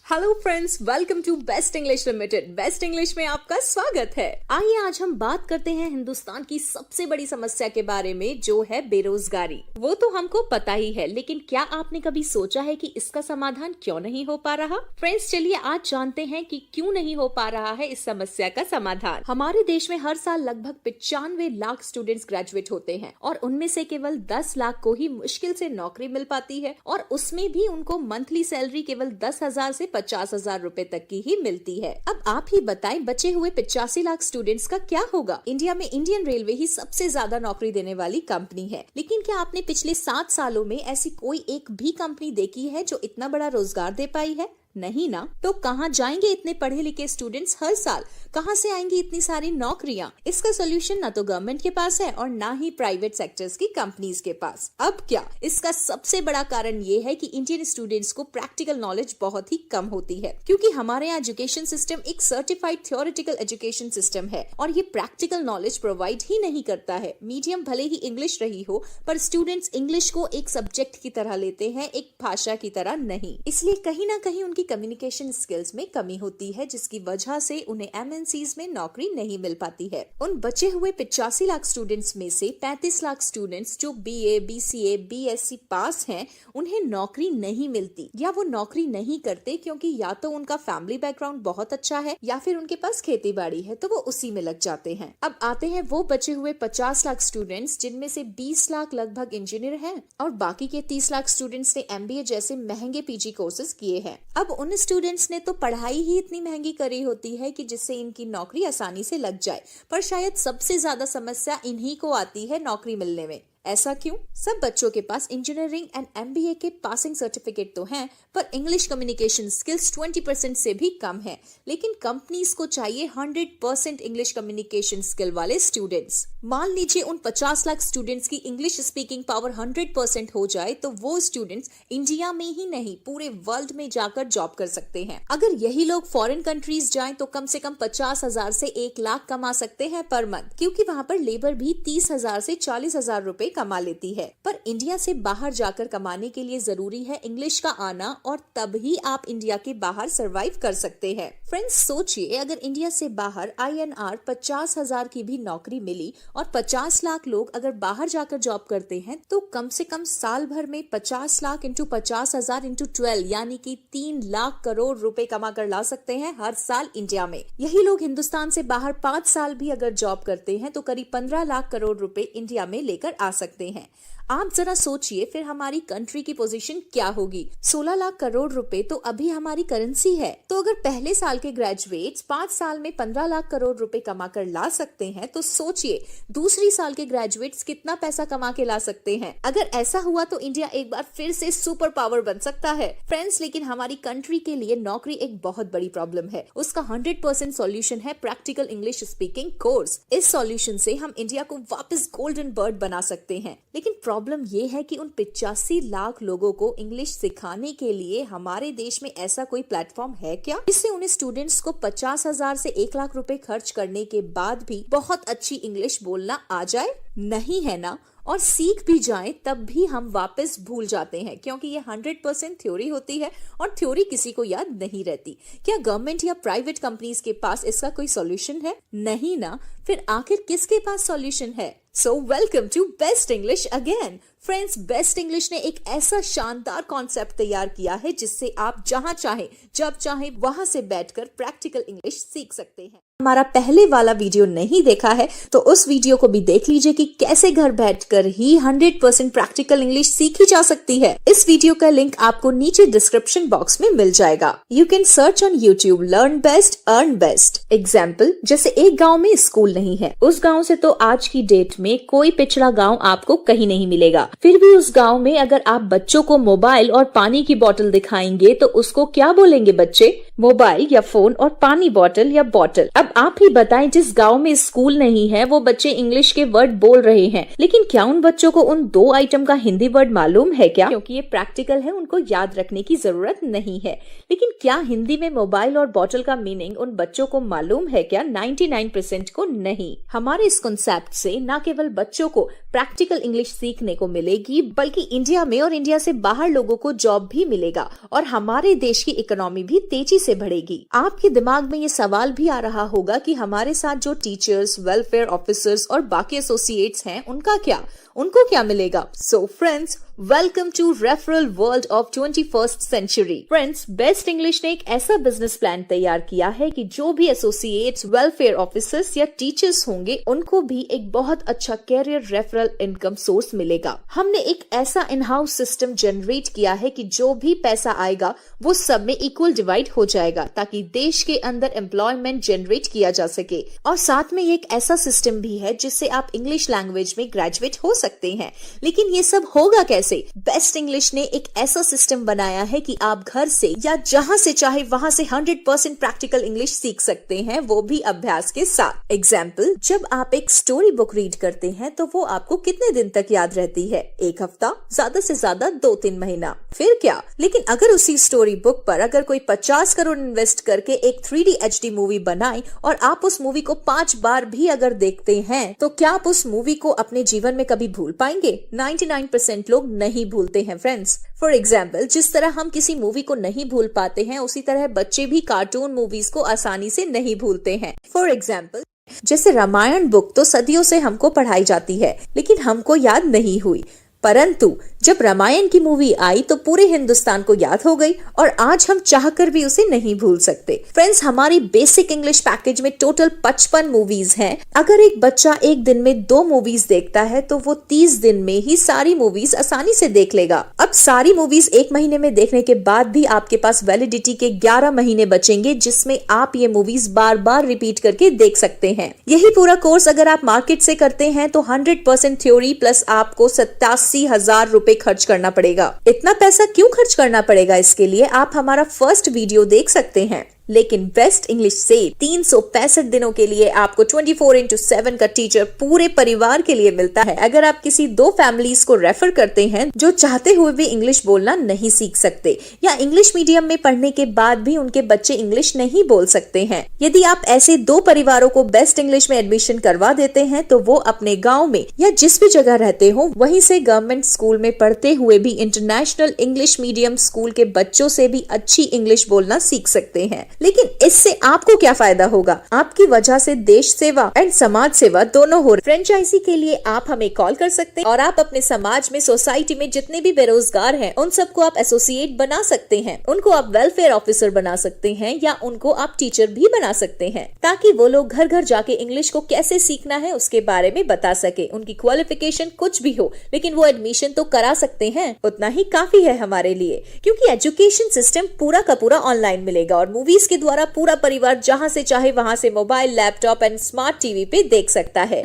Hello friends, welcome to best English limited. Best English में आपका स्वागत है। आइए आज हम बात करते हैं हिंदुस्तान की सबसे बड़ी समस्या के बारे में, जो है बेरोजगारी। वो तो हमको पता ही है, लेकिन क्या आपने कभी सोचा है कि इसका समाधान क्यों नहीं हो पा रहा? फ्रेंड्स, चलिए आज जानते हैं कि क्यों नहीं हो पा रहा है इस समस्या का समाधान। हमारे देश में हर साल लगभग 95 लाख स्टूडेंट्स ग्रेजुएट होते हैं और उनमें से केवल 10 लाख को ही मुश्किल से नौकरी मिल पाती है, और उसमें भी उनको मंथली सैलरी केवल 10,000 से 50,000 रुपए तक की ही मिलती है। अब आप ही बताएं, बचे हुए 85 लाख स्टूडेंट्स का क्या होगा? इंडिया में इंडियन रेलवे ही सबसे ज्यादा नौकरी देने वाली कंपनी है, लेकिन क्या आपने पिछले 7 सालों में ऐसी कोई एक भी कंपनी देखी है जो इतना बड़ा रोजगार दे पाई है? नहीं ना। तो कहाँ जाएंगे इतने पढ़े लिखे स्टूडेंट्स हर साल? कहाँ से आएंगी इतनी सारी नौकरियां? इसका सोल्यूशन ना तो गवर्नमेंट के पास है और ना ही प्राइवेट सेक्टर्स की कंपनीज के पास। अब क्या? इसका सबसे बड़ा कारण ये है कि इंडियन स्टूडेंट्स को प्रैक्टिकल नॉलेज बहुत ही कम होती है, क्योंकि हमारे यहाँ एजुकेशन सिस्टम एक सर्टिफाइड थ्योरेटिकल एजुकेशन सिस्टम है और ये प्रैक्टिकल नॉलेज प्रोवाइड ही नहीं करता है। मीडियम भले ही इंग्लिश रही हो, पर स्टूडेंट्स इंग्लिश को एक सब्जेक्ट की तरह लेते हैं, एक भाषा की तरह नहीं। इसलिए कहीं ना कहीं उनकी कम्युनिकेशन स्किल्स में कमी होती है, जिसकी वजह से उन्हें एमएनसीज में नौकरी नहीं मिल पाती है। उन बचे हुए 85 लाख स्टूडेंट्स में से 35 लाख स्टूडेंट्स जो बीए, बीसीए, बीएससी पास हैं, उन्हें नौकरी नहीं मिलती, या वो नौकरी नहीं करते क्योंकि या तो उनका फैमिली बैकग्राउंड बहुत अच्छा है या फिर उनके पास खेती बाड़ी है, तो वो उसी में लग जाते हैं। अब आते हैं वो बचे हुए 50 लाख स्टूडेंट्स, जिनमें से 20 लाख लगभग इंजीनियर हैं और बाकी के 30 लाख स्टूडेंट्स ने एमबीए जैसे महंगे पीजी कोर्सेज किए हैं। अब उन स्टूडेंट्स ने तो पढ़ाई ही इतनी महंगी करी होती है कि जिससे इनकी नौकरी आसानी से लग जाए, पर शायद सबसे ज्यादा समस्या इन्हीं को आती है नौकरी मिलने में। ऐसा क्यों? सब बच्चों के पास इंजीनियरिंग एंड एमबीए के पासिंग सर्टिफिकेट तो हैं, पर इंग्लिश कम्युनिकेशन स्किल्स 20% से भी कम है। लेकिन कंपनीज को चाहिए 100% इंग्लिश कम्युनिकेशन स्किल वाले स्टूडेंट्स। मान लीजिए उन 50 लाख स्टूडेंट्स की इंग्लिश स्पीकिंग पावर 100% हो जाए, तो वो स्टूडेंट्स इंडिया में ही नहीं पूरे वर्ल्ड में जाकर जॉब कर सकते हैं। अगर यही लोग फॉरेन कंट्रीज जाएं तो कम से कम 50,000 से 1 लाख कमा सकते हैं पर मंथ, क्योंकि वहाँ पर लेबर भी 30,000 से 40,000 रुपए कमा लेती है। पर इंडिया से बाहर जाकर कमाने के लिए जरूरी है इंग्लिश का आना, और तब ही आप इंडिया के बाहर सरवाइव कर सकते हैं। फ्रेंड्स, सोचिए अगर इंडिया से बाहर INR 50,000 की भी नौकरी मिली और 50 लाख लोग अगर बाहर जाकर जॉब करते हैं, तो कम से कम साल भर में 50 लाख इंटू 50,000 इंटू 12 यानी कि 3 लाख करोड़ रुपए कमा कर ला सकते हैं हर साल इंडिया में। यही लोग हिंदुस्तान से बाहर 5 साल भी अगर जॉब करते हैं तो करीब 15 लाख करोड़ रुपए इंडिया में लेकर आ सकते हैं। आप जरा सोचिए फिर हमारी कंट्री की पोजीशन क्या होगी। 16 लाख करोड़ रुपए तो अभी हमारी करेंसी है। तो अगर पहले साल के ग्रेजुएट्स 5 साल में 15 लाख करोड़ रुपए कमा कर ला सकते हैं, तो सोचिए दूसरी साल के ग्रेजुएट्स कितना पैसा कमा के ला सकते हैं। अगर ऐसा हुआ तो इंडिया एक बार फिर से सुपर पावर बन सकता है। फ्रेंड्स, लेकिन हमारी कंट्री के लिए नौकरी एक बहुत बड़ी प्रॉब्लम है। उसका 100% सॉल्यूशन है प्रैक्टिकल इंग्लिश स्पीकिंग कोर्स। इस सॉल्यूशन से हम इंडिया को वापस गोल्डन बर्ड बना सकते हैं। लेकिन प्रॉब्लम ये है कि उन 85 लाख लोगों को इंग्लिश सिखाने के लिए हमारे देश में ऐसा कोई प्लेटफॉर्म है क्या, जिससे उन्हें स्टूडेंट्स को 50,000 से 1 लाख रुपए खर्च करने के बाद भी बहुत अच्छी इंग्लिश बोलना आ जाए? नहीं है ना। और सीख भी जाएं तब भी हम वापस भूल जाते हैं, क्योंकि ये 100% थ्योरी होती है और थ्योरी किसी को याद नहीं रहती। क्या गवर्नमेंट या प्राइवेट कंपनीज के पास इसका कोई सॉल्यूशन है? नहीं ना। फिर आखिर किसके पास सॉल्यूशन है? So welcome to best English again. Friends, best English ने एक ऐसा शानदार कॉन्सेप्ट तैयार किया है जिससे आप जहां चाहे जब चाहे वहां से बैठकर प्रैक्टिकल इंग्लिश सीख सकते हैं। हमारा पहले वाला वीडियो नहीं देखा है तो उस वीडियो को भी देख लीजिए कि कैसे घर बैठकर ही 100% प्रैक्टिकल इंग्लिश सीखी जा सकती है। इस वीडियो का लिंक आपको नीचे डिस्क्रिप्शन बॉक्स में मिल जाएगा। You can search on YouTube learn best earn best. Example, जैसे एक गाँव में स्कूल नहीं है, उस गाँव से तो आज की डेट में कोई पिछड़ा गाँव आपको कहीं नहीं मिलेगा। फिर भी उस गाँव में अगर आप बच्चों को मोबाइल और पानी की बोतल दिखाएंगे तो उसको क्या बोलेंगे बच्चे? मोबाइल या फोन और पानी बोतल या बोतल। अब आप ही बताएं, जिस गांव में स्कूल नहीं है वो बच्चे इंग्लिश के वर्ड बोल रहे हैं, लेकिन क्या उन बच्चों को उन 2 आइटम का हिंदी वर्ड मालूम है क्या? क्योंकि ये प्रैक्टिकल है, उनको याद रखने की जरूरत नहीं है। लेकिन क्या हिंदी में मोबाइल और बोतल का मीनिंग उन बच्चों को मालूम है क्या? 99% को नहीं। हमारे इस कॉन्सेप्ट से न केवल बच्चों को प्रैक्टिकल इंग्लिश सीखने को मिलेगी, बल्कि इंडिया में और इंडिया से बाहर लोगों को जॉब भी मिलेगा और हमारे देश की इकोनॉमी भी तेजी से बढ़ेगी। आपके दिमाग में ये सवाल भी आ रहा होगा कि हमारे साथ जो टीचर्स, वेलफेयर ऑफिसर्स और बाकी एसोसिएट्स हैं, उनको क्या मिलेगा? So friends, welcome to referral world of 21st century. Friends, best English ने एक ऐसा बिजनेस प्लान तैयार किया है कि जो भी एसोसिएट्स, वेलफेयर ऑफिसर्स या टीचर्स होंगे, उनको भी एक बहुत अच्छा कैरियर रेफरल इनकम सोर्स मिलेगा। हमने एक ऐसा इन हाउस सिस्टम जनरेट किया है कि जो भी पैसा आएगा वो सब में इक्वल डिवाइड हो जाएगा, ताकि देश के अंदर एम्प्लॉयमेंट जनरेट किया जा सके। और साथ में एक ऐसा सिस्टम भी है जिससे आप इंग्लिश लैंग्वेज में ग्रेजुएट हो सकते हैं। लेकिन ये सब होगा कैसे? बेस्ट इंग्लिश ने एक ऐसा सिस्टम बनाया है कि आप घर से या जहां से चाहे वहां से 100% प्रैक्टिकल इंग्लिश सीख सकते हैं, वो भी अभ्यास के साथ। एग्जाम्पल, जब आप एक स्टोरी बुक रीड करते हैं तो वो आपको कितने दिन तक याद रहती है? 1 हफ्ता, ज्यादा से ज्यादा 2-3 महीना, फिर क्या? लेकिन अगर उसी स्टोरी बुक पर अगर कोई 50 करोड़ इन्वेस्ट करके एक 3D HD मूवी बनाए और आप उस मूवी को 5 बार भी अगर देखते हैं, तो क्या आप उस मूवी को अपने जीवन में कभी भूल पाएंगे? 99% लोग नहीं भूलते हैं फ्रेंड्स। फॉर एग्जाम्पल, जिस तरह हम किसी मूवी को नहीं भूल पाते हैं, उसी तरह बच्चे भी कार्टून मूवीज को आसानी से नहीं भूलते हैं। फॉर एग्जाम्पल, जैसे रामायण बुक तो सदियों से हमको पढ़ाई जाती है, लेकिन हमको याद नहीं हुई, परंतु जब रामायण की मूवी आई तो पूरे हिंदुस्तान को याद हो गई और आज हम चाहकर भी उसे नहीं भूल सकते। फ्रेंड्स, हमारी बेसिक इंग्लिश पैकेज में टोटल 55 मूवीज हैं। अगर एक बच्चा एक दिन में 2 मूवीज देखता है तो वो 30 दिन में ही सारी मूवीज आसानी से देख लेगा। अब सारी मूवीज 1 महीने में देखने के बाद भी आपके पास वैलिडिटी के 11 महीने बचेंगे, जिसमें आप ये मूवीज बार बार रिपीट करके देख सकते हैं। यही पूरा कोर्स अगर आप मार्केट से करते हैं तो 100% थ्योरी प्लस आपको 87,000 रुपए खर्च करना पड़ेगा। इतना पैसा क्यों खर्च करना पड़ेगा? इसके लिए आप हमारा फर्स्ट वीडियो देख सकते हैं। लेकिन बेस्ट इंग्लिश से 365 दिनों के लिए आपको 24/7 का टीचर पूरे परिवार के लिए मिलता है। अगर आप किसी 2 फैमिलीज को रेफर करते हैं जो चाहते हुए भी इंग्लिश बोलना नहीं सीख सकते या इंग्लिश मीडियम में पढ़ने के बाद भी उनके बच्चे इंग्लिश नहीं बोल सकते हैं, यदि आप ऐसे 2 परिवारों को बेस्ट इंग्लिश में एडमिशन करवा देते हैं तो वो अपने गाँव में या जिस भी जगह रहते हो वहीं से गवर्नमेंट स्कूल में पढ़ते हुए भी इंटरनेशनल इंग्लिश मीडियम स्कूल के बच्चों से भी अच्छी इंग्लिश बोलना सीख सकते हैं। लेकिन इससे आपको क्या फायदा होगा? आपकी वजह से देश सेवा एंड समाज सेवा दोनों हो रही। फ्रेंचाइजी के लिए आप हमें कॉल कर सकते हैं और आप अपने समाज में, सोसाइटी में जितने भी बेरोजगार हैं उन सबको आप एसोसिएट बना सकते हैं, उनको आप वेलफेयर ऑफिसर बना सकते हैं या उनको आप टीचर भी बना सकते हैं, ताकि वो लोग घर घर जाके इंग्लिश को कैसे सीखना है उसके बारे में बता सके। उनकी क्वालिफिकेशन कुछ भी हो, लेकिन वो एडमिशन तो करा सकते हैं। उतना ही काफी है हमारे लिए, क्योंकि एजुकेशन सिस्टम पूरा का पूरा ऑनलाइन मिलेगा और मूवीज के द्वारा पूरा परिवार जहां से चाहे वहां से mobile, laptop and smart TV पे देख सकता है।